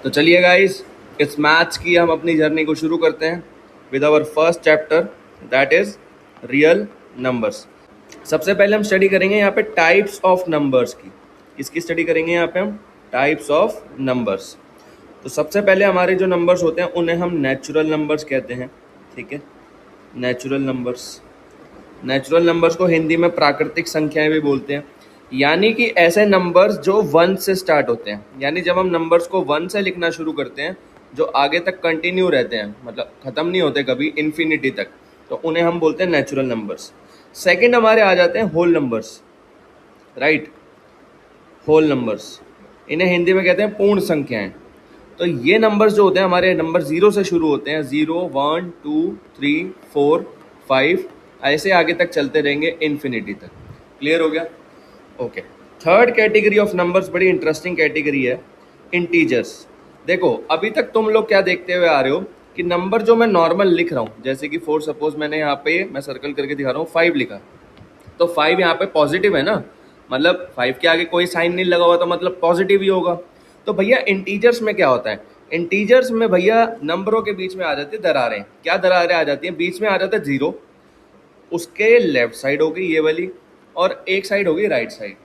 तो चलिए गाइस, इस मैथ्स की हम अपनी जर्नी को शुरू करते हैं with our first chapter, that is real numbers. सबसे पहले हम स्टडी करेंगे यहाँ पे टाइप्स ऑफ नंबर्स की। किसकी स्टडी करेंगे यहाँ पे हम? Types of numbers. तो सबसे पहले हमारे जो नंबर्स होते हैं उन्हें हम नेचुरल नंबर्स कहते हैं। ठीक है, नेचुरल नंबर्स। नेचुरल नंबर्स को हिंदी में प्राकृतिक संख्याएं भी बोलते हैं, यानी कि ऐसे नंबर्स जो वन से स्टार्ट होते हैं। यानी जब हम नंबर्स को वन से लिखना शुरू करते हैं, जो आगे तक कंटिन्यू रहते हैं, मतलब ख़त्म नहीं होते कभी इन्फिनिटी तक, तो उन्हें हम बोलते हैं नेचुरल नंबर्स। सेकंड हमारे आ जाते हैं whole numbers, right. Whole numbers, इन्हें हिंदी में कहते हैं पूर्ण संख्याएं। तो ये नंबर्स जो होते हैं हमारे, नंबर जीरो से शुरू होते हैं, 0 1 2 3 4 5, ऐसे आगे तक चलते रहेंगे इन्फिनिटी तक। क्लियर हो गया? Okay. Third category of numbers बड़ी इंटरेस्टिंग कैटेगरी है, इंटीजर्स। देखो, अभी तक तुम लोग क्या देखते हुए आ रहे हो कि नंबर जो मैं नॉर्मल लिख रहा हूँ, जैसे कि 4 सपोज मैंने यहाँ पे मैं सर्कल करके दिखा रहा हूँ 5 लिखा, तो 5 यहाँ पे पॉजिटिव है ना, मतलब 5 के आगे कोई साइन नहीं लगा हुआ तो मतलब पॉजिटिव ही होगा। तो भैया इंटीजर्स में क्या होता है? इंटीजर्स में भैया नंबरों के बीच में आ जाती है दरारें। क्या दरारें आ जाती हैं? बीच में आ जाता है जीरो, उसके लेफ्ट साइड होगी ये वाली, और एक साइड होगी राइट साइड।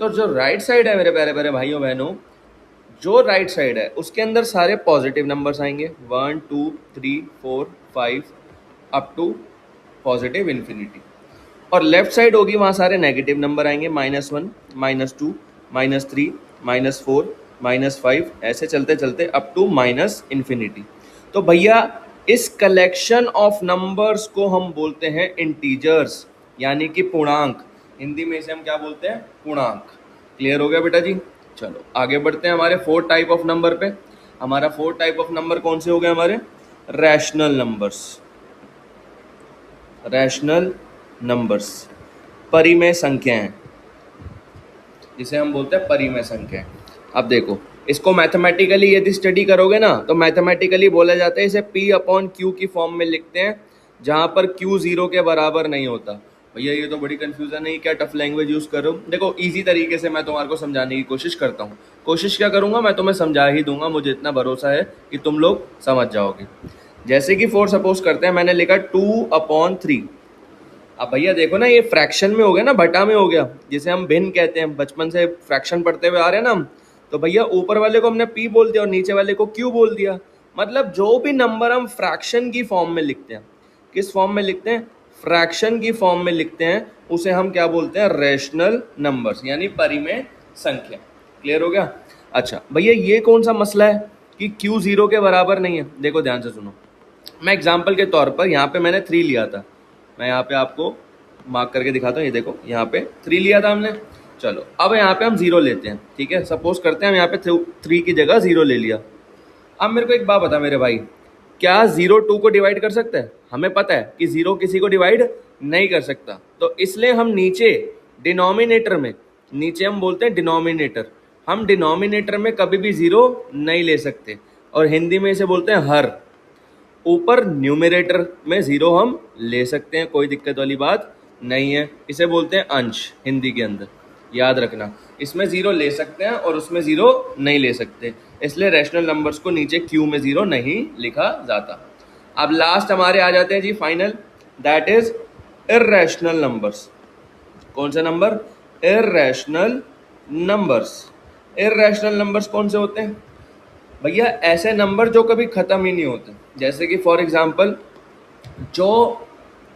तो जो राइट साइड है मेरे प्यारे प्यारे भाइयों बहनों, जो राइट साइड है उसके अंदर सारे पॉजिटिव नंबर्स आएंगे, 1 2 3 4 5 अप टू पॉजिटिव इन्फिनिटी। और लेफ्ट साइड होगी, वहाँ सारे नेगेटिव नंबर आएंगे, -1 -2 -3 -4 -5, ऐसे चलते चलते अप टू माइनस इन्फिनिटी। तो भैया इस कलेक्शन ऑफ नंबर्स को हम बोलते हैं इंटीजर्स, यानी कि पूर्णांक। हिंदी में इसे हम क्या बोलते हैं? पूर्णांक। क्लियर हो गया बेटा जी? चलो आगे बढ़ते हैं हमारे फोर्थ टाइप ऑफ नंबर पे। हमारा फोर्थ टाइप ऑफ नंबर कौन से हो गए हमारे? Rational numbers. रैशनल नंबर्स, परिमेय संख्याएं, जिसे हम बोलते हैं परिमेय संख्याएं। अब देखो, इसको मैथमेटिकली यदि स्टडी करोगे ना, तो मैथमेटिकली बोला जाता है इसे P/Q की फॉर्म में लिखते हैं, जहां पर Q 0 के बराबर नहीं होता। भैया ये तो बड़ी कंफ्यूजन है, क्या टफ लैंग्वेज यूज कर रहे हो? देखो इजी तरीके से मैं तुम्हारे को समझाने की कोशिश करता हूँ। कोशिश क्या करूंगा, मैं तुम्हें समझा ही दूंगा, मुझे इतना भरोसा है कि तुम लोग समझ जाओगे। जैसे कि 4 सपोज करते हैं, मैंने लिखा 2/3। अब भैया देखो ना, ये फ्रैक्शन में हो गया ना, बटा में हो गया, जिसे हम भिन्न कहते हैं। बचपन से फ्रैक्शन पढ़ते हुए आ रहे हैं ना हम। तो भैया ऊपर वाले को हमने p बोल दिया और नीचे वाले को q बोल दिया। मतलब जो भी नंबर हम फ्रैक्शन की फॉर्म में लिखते हैं, किस फॉर्म में लिखते हैं? फ्रैक्शन की फॉर्म में लिखते हैं, उसे हम क्या बोलते हैं? रैशनल नंबर्स, यानी परिमेय संख्या। क्लियर हो गया? अच्छा भैया, ये कौन सा मसला है कि q 0 के बराबर नहीं है? देखो ध्यान से सुनो, मैं एग्जाम्पल के तौर पर यहाँ पे मैंने 3 लिया था, मैं यहाँ पे आपको मार्क करके दिखाता हूँ। ये देखो यहाँ पे 3 लिया था हमने। चलो अब यहाँ पे हम 0 लेते हैं, ठीक है। सपोज करते हैं हम यहाँ पे 3 की जगह 0 ले लिया। अब मेरे को एक बात बता मेरे भाई, क्या 0 2 को डिवाइड कर सकता है? हमें पता है कि 0 किसी को डिवाइड नहीं कर सकता, तो इसलिए हम नीचे डिनोमिनेटर में, नीचे हम बोलते हैं डिनोमिनेटर, हम डिनोमिनेटर में कभी भी 0 नहीं ले सकते, और हिंदी में इसे बोलते हैं हर। ऊपर न्यूमरेटर में 0 हम ले सकते हैं, कोई दिक्कत वाली बात नहीं है, इसे बोलते हैं अंश हिंदी के अंदर। याद रखना, इसमें 0 ले सकते हैं और उसमें 0 नहीं ले सकते, इसलिए रैशनल नंबर्स को नीचे क्यू में 0 नहीं लिखा जाता। अब लास्ट हमारे आ जाते हैं जी final, that is irrational numbers. कौन सा number? Irrational numbers. Irrational numbers कौन से होते हैं भैया? ऐसे नंबर जो कभी ख़त्म ही नहीं होते। जैसे कि फॉर एग्जांपल जो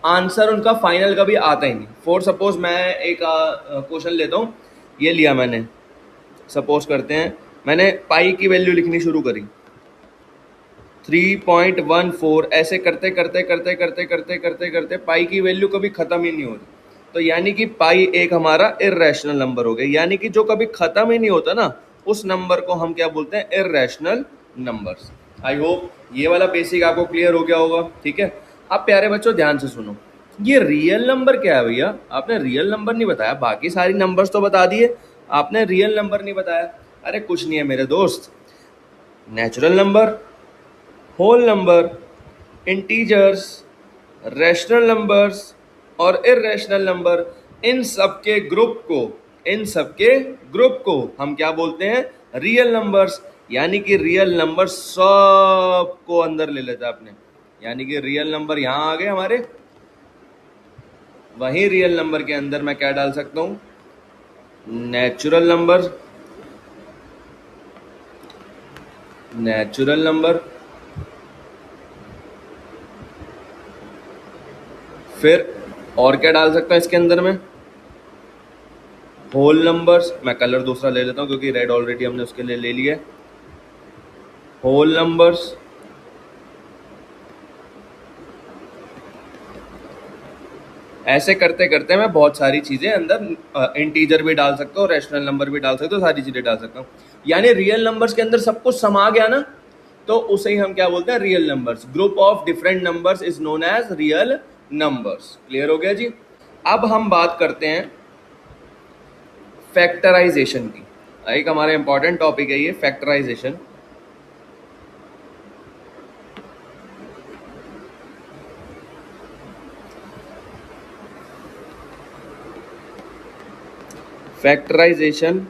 आंसर उनका फाइनल कभी आता ही नहीं। फॉर सपोज मैं एक क्वेश्चन लेता हूँ, ये लिया मैंने, सपोज करते हैं मैंने पाई की वैल्यू लिखनी शुरू करी 3.14, ऐसे करते करते करते करते करते करते करते पाई की वैल्यू कभी ख़त्म ही नहीं हो रही। तो यानी कि पाई एक हमारा इर्रेशनल नंबर हो गया, यानी कि जो कभी ख़त्म ही नहीं होता ना, उस नंबर को हम क्या बोलते हैं? Irrational numbers. आई होप ये वाला बेसिक आपको क्लियर हो गया होगा, ठीक है। अब प्यारे बच्चों ध्यान से सुनो, ये रियल नंबर क्या है भैया? आपने रियल नंबर नहीं बताया, बाकी सारी नंबर्स तो बता दिए, आपने रियल नंबर नहीं बताया। अरे कुछ नहीं है मेरे दोस्त, natural number, whole number, integers, rational numbers और इर्रेशनल नंबर, इन सब के ग्रुप को, इन सब के ग्रुप को हम क्या बोलते हैं? Real numbers. यानी कि रियल नंबर सबको अंदर ले लेता है अपने, यानी कि रियल नंबर यहां आ गए हमारे, वही रियल नंबर के अंदर मैं क्या डाल सकता हूं, नेचुरल नंबर, नेचुरल नंबर, फिर और क्या डाल सकता हूं इसके अंदर में, होल नंबर्स। मैं कलर दूसरा ले लेता हूं क्योंकि रेड ऑलरेडी हमने उसके लिए ले लिया है, होल नंबर्स, ऐसे करते करते मैं बहुत सारी चीजें अंदर, इंटीजर भी डाल सकता हूँ, रैशनल नंबर भी डाल सकता हूँ, सारी चीजें डाल सकता हूँ। यानी रियल नंबर्स के अंदर सब कुछ समा गया ना, तो उसे ही हम क्या बोलते हैं, real numbers. Group of different numbers is known as real numbers. Clear हो गया जी। अब हम बात करते हैं फैक्टराइजेशन की। एक हमारा इंपॉर्टेंट टॉपिक है ये, फैक्टराइजेशन। Factorisation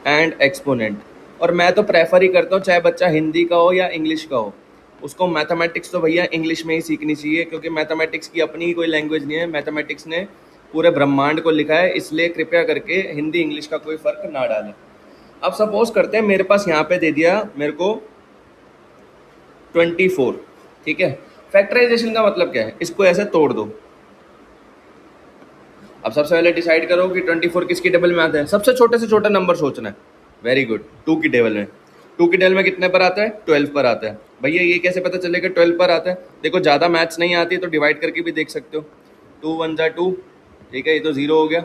and exponent. और मैं तो प्रेफर ही करता हूँ, चाहे बच्चा हिंदी का हो या इंग्लिश का हो, उसको मैथमेटिक्स तो भैया इंग्लिश में ही सीखनी चाहिए, क्योंकि मैथमेटिक्स की अपनी कोई लैंग्वेज नहीं है। मैथमेटिक्स ने पूरे ब्रह्मांड को लिखा है, इसलिए कृपया करके हिंदी इंग्लिश का कोई फ़र्क ना डालें। अब सपोज करते हैं मेरे पास यहाँ पे दे दिया मेरे को 24, ठीक है। फैक्टराइजेशन का मतलब क्या है, इसको ऐसे तोड़ दो। अब सबसे पहले डिसाइड करो कि 24 किसकी टेबल में आता है। सबसे छोटे से छोटा नंबर सोचना है। वेरी गुड, 2 की टेबल में। 2 की टेबल में कितने पर आता है, 12 पर आता है। भैया ये कैसे पता चलेगा 12 पर आता है, देखो ज़्यादा मैथ्स नहीं आती तो डिवाइड करके भी देख सकते हो। 2 1 जा 2, ठीक है, ये तो 0 हो गया।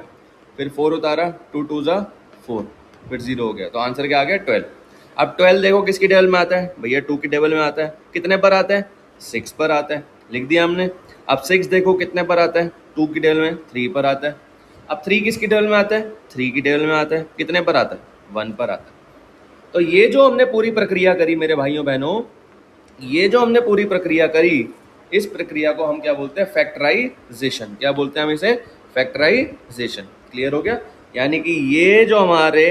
फिर 4 उतारा, 2 2 जा 4, फिर 0 हो गया, तो आंसर क्या आ गया, 12। अब 12 देखो किसकी टेबल में आता है, भैया 2 की टेबल में आता है। कितने पर आता है, 6 पर आता है, लिख दिया हमने। अब 6 देखो कितने पर आता है, 2 की टेबल में 3 पर आता है। अब 3 किसकी टेबल में आता है, 3 की टेबल में आता है। कितने पर आता है, 1 पर आता है। तो ये जो हमने पूरी प्रक्रिया करी मेरे भाइयों बहनों, ये जो हमने पूरी प्रक्रिया करी, इस प्रक्रिया को हम क्या बोलते हैं, फैक्टराइजेशन। क्या बोलते हैं हम इसे, फैक्टराइजेशन। क्लियर हो गया। यानी कि ये जो हमारे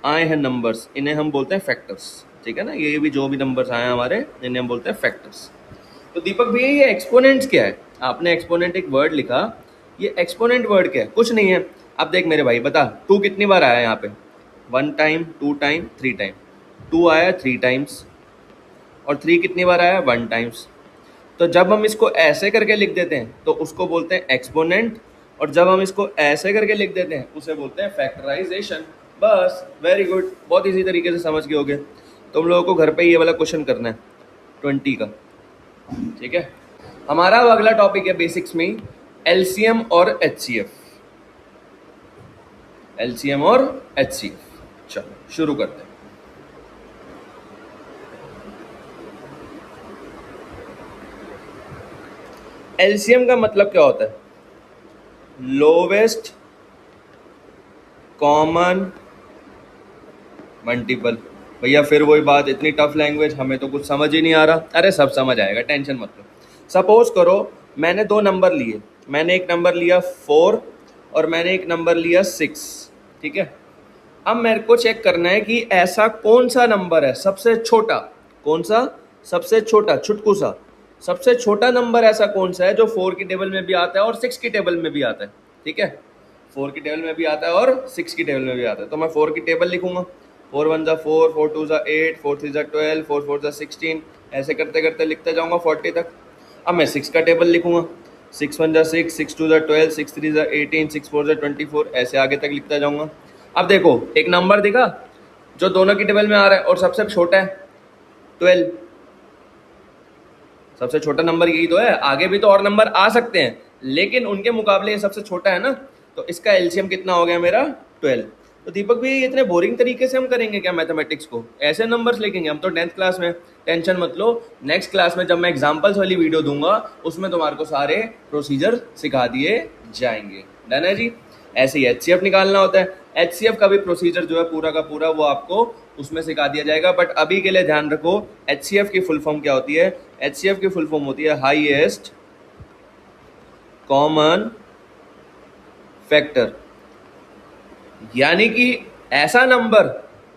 आए हैं नंबर्स, इन्हें हम बोलते हैं फैक्टर्स, ठीक है ना। ये भी जो भी नंबर्स आए हैं हमारे, इन्हें हम बोलते हैं फैक्टर्स। तो दीपक भैया ये एक्सपोनेंट्स क्या है, आपने एक्सपोनेंट एक वर्ड लिखा, ये एक्सपोनेंट वर्ड क्या है, कुछ नहीं है। अब देख मेरे भाई बता, 2 कितनी बार आया यहाँ पे, 1 टाइम, 2 टाइम, 3 टाइम। 2 आया 3 टाइम्स, और 3 कितनी बार आया, 1 टाइम्स। तो जब हम इसको ऐसे करके लिख देते हैं तो उसको बोलते हैं एक्सपोनेंट, और जब हम इसको ऐसे करके लिख देते हैं उसे बोलते हैं फैक्टराइजेशन। बस, वेरी गुड, बहुत इजी तरीके से समझ गए होगे। तुम लोगों को घर पे ये वाला क्वेश्चन करना है 20 का, ठीक है। हमारा अब अगला टॉपिक है बेसिक्स में एलसीएम और एचसीएफ। एलसीएम और एचसीएफ, चलो शुरू करते हैं। एलसीएम का मतलब क्या होता है, लोवेस्ट कॉमन मल्टीपल। भैया फिर वही बात, इतनी टफ लैंग्वेज, हमें तो कुछ समझ ही नहीं आ रहा। अरे सब समझ आएगा, टेंशन मत लो। सपोज करो मैंने 2 नंबर लिए, मैंने एक नंबर लिया 4 और मैंने एक नंबर लिया 6, ठीक है। अब मेरे को चेक करना है कि ऐसा कौन सा नंबर है सबसे छोटा, कौन सा सबसे छोटा, छुटकू सा सबसे छोटा नंबर ऐसा कौन सा है जो 4 की टेबल में भी आता है और 6 की टेबल में भी आता है, ठीक है। 4 की टेबल में भी आता है और 6 की टेबल में भी आता है। तो मैं 4 की टेबल लिखूंगा, 4 1 जा 4, 4 2 जा 8, 4 3 जा 12, 4 4 जा 16, ऐसे करते करते लिखते जाऊंगा 40 तक। अब मैं 6 का टेबल लिखूंगा, 6 1 जा 6, 6 2 जा 12, 6 3 जा 18, 6 4 जा 24, ऐसे आगे तक लिखता जाऊंगा। अब देखो एक नंबर दिखा जो दोनों की टेबल में आ रहा है और सबसे छोटा है 12। सबसे छोटा नंबर यही तो है, आगे भी तो और नंबर आ सकते हैं लेकिन उनके मुकाबले ये सबसे छोटा है ना। तो इसका एलसीएम कितना हो गया मेरा, 12। तो दीपक भी इतने बोरिंग तरीके से हम करेंगे क्या मैथमेटिक्स को, ऐसे नंबर्स लिखेंगे हम तो 10th क्लास में। टेंशन मत लो, नेक्स्ट क्लास में जब मैं एग्जाम्पल्स वाली वीडियो दूंगा उसमें तुम्हारे को सारे प्रोसीजर सिखा दिए जाएंगे। डन है जी। ऐसे ही एचसीएफ निकालना होता है, एचसीएफ का भी प्रोसीजर जो है पूरा का पूरा वो आपको उसमें सिखा दिया जाएगा। बट अभी के लिए ध्यान रखो, एचसीएफ की फुल फॉर्म क्या होती है, एचसीएफ की फुल फॉर्म होती है हाईएस्ट कॉमन फैक्टर। यानी कि ऐसा नंबर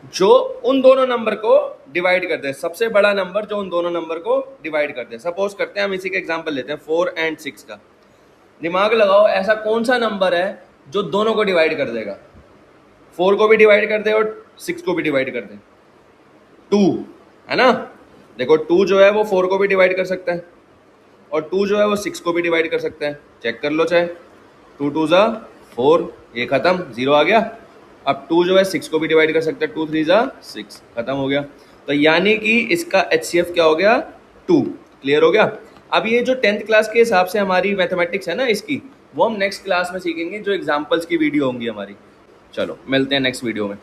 जो उन दोनों नंबर को डिवाइड कर दे, सबसे बड़ा नंबर जो उन दोनों नंबर को डिवाइड कर दे। सपोज करते हैं हम इसी का एग्जांपल लेते हैं 4 एंड 6 का। दिमाग लगाओ, ऐसा कौन सा नंबर है जो दोनों को डिवाइड कर देगा, 4 को भी डिवाइड कर दे और 6 को भी डिवाइड कर दे? 2 है ना। देखो 2 जो है वो 4 को भी डिवाइड कर सकता है और 2 जो है वो 6 को भी डिवाइड कर सकता है। चेक कर लो, चाहे 2 2 ज़ा 4, ये खत्म, 0 आ गया। अब 2 जो है 6 को भी डिवाइड कर सकता है, 2 3 ज़ा 6, खत्म हो गया। तो यानी कि इसका HCF क्या हो गया? 2। क्लियर हो गया। अब ये जो 10th क्लास के हिसाब से हमारी मैथमेटिक्स है ना इसकी, वो हम नेक्स्ट क्लास में सीखेंगे, जो एग्जाम्पल्स की वीडियो होंगी हमारी। चलो मिलते हैं नेक्स्ट वीडियो में।